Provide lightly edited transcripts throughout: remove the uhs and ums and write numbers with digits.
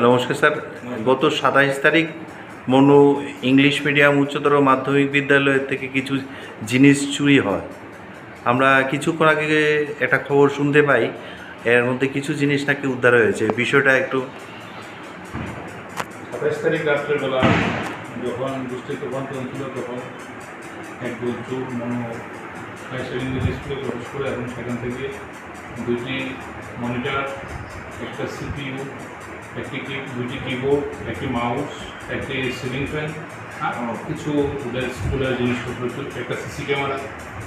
নমস্কার স্যার, গত 27 তারিখ মনু ইংলিশ মিডিয়াম উচ্চতর মাধ্যমিক বিদ্যালয় থেকে কিছু জিনিস চুরি হয়। আমরা কিছুক্ষণ আগে একটা খবর শুনতে পাই, এর মধ্যে কিছু জিনিস নাকি উদ্ধার হয়েছে। বিষয়টা একটু 27 তারিখ রাত্রেবেলা যখন বৃষ্টি তুফান চলছিল তখন এক চোর মনো হাই সেকেন্ডারি স্কুলে প্রবেশ করে এবং সেখান থেকে দুটি মনিটর, একটা সিপিইউ, দুটি কিবোর্ড, একটি মাউস, একটি সিলিং ফ্যান, কিছু ওদের স্কুলের জিনিসপত্র, একটা সিসি ক্যামেরা,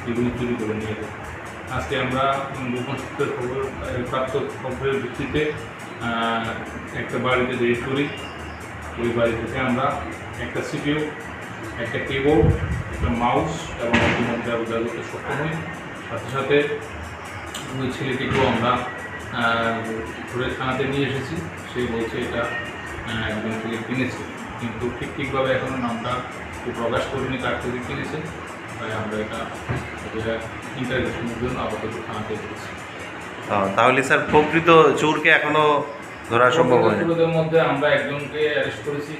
এগুলো চুরি করে নিয়ে যায়। আজকে আমরা গোপন সূত্রের প্রাপ্ত খবরের ভিত্তিতে একটা বাড়িতে রেড করি। ওই বাড়ি থেকে আমরা একটা সিপিইউ, একটা কিবোর্ড, একটা মাউস এবং একটি মনিটর উদ্ধার করতে সক্ষম হই। সাথে সাথে ওই ছেলেটিকেও আমরা ধরে থানাতে নিয়ে এসেছি। সে বলছে এটা একজন থেকে কিনেছে, কিন্তু ঠিকভাবে এখনও নামটা প্রকাশ করিনি কার থেকে কিনেছে। তাই আমরা এটা ইন্টারভিউশনের জন্য আপাতত থানাতে এসেছি। তাহলে স্যার প্রকৃত চোরকে এখনো ধরা সম্ভব হয়নি। চোরদের মধ্যে আমরা একজনকে অ্যারেস্ট করেছি,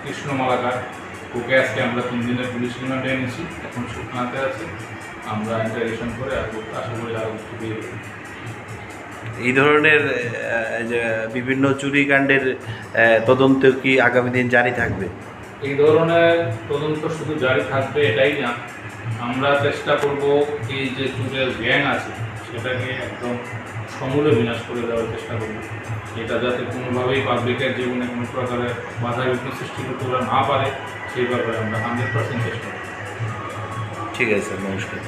কৃষ্ণ মালাকার। ওকে আজকে আমরা 3 দিনের পুলিশ রিমান্ডে এনেছি, এখন থানাতে আছে। আমরা ইন্টারভিউশন করে আশা করি আরও কিছু দিয়ে দেবো। এই ধরনের বিভিন্ন চুরিকাণ্ডের তদন্ত কি আগামী দিন জারি থাকবে? এই ধরনের তদন্ত শুধু জারি থাকবে এটাই না, আমরা চেষ্টা করব এই যে চুরের গ্যাং আছে সেটাকে একদম সমূলে বিনাশ করে দেওয়ার চেষ্টা করব। এটা যাতে কোনোভাবেই পাবলিকের জীবনে কোনো প্রকারের বাধা বিঘ্ন সৃষ্টি করতে না পারে, সেই ব্যাপারে আমরা 100% চেষ্টা করব। ঠিক আছে স্যার, নমস্কার।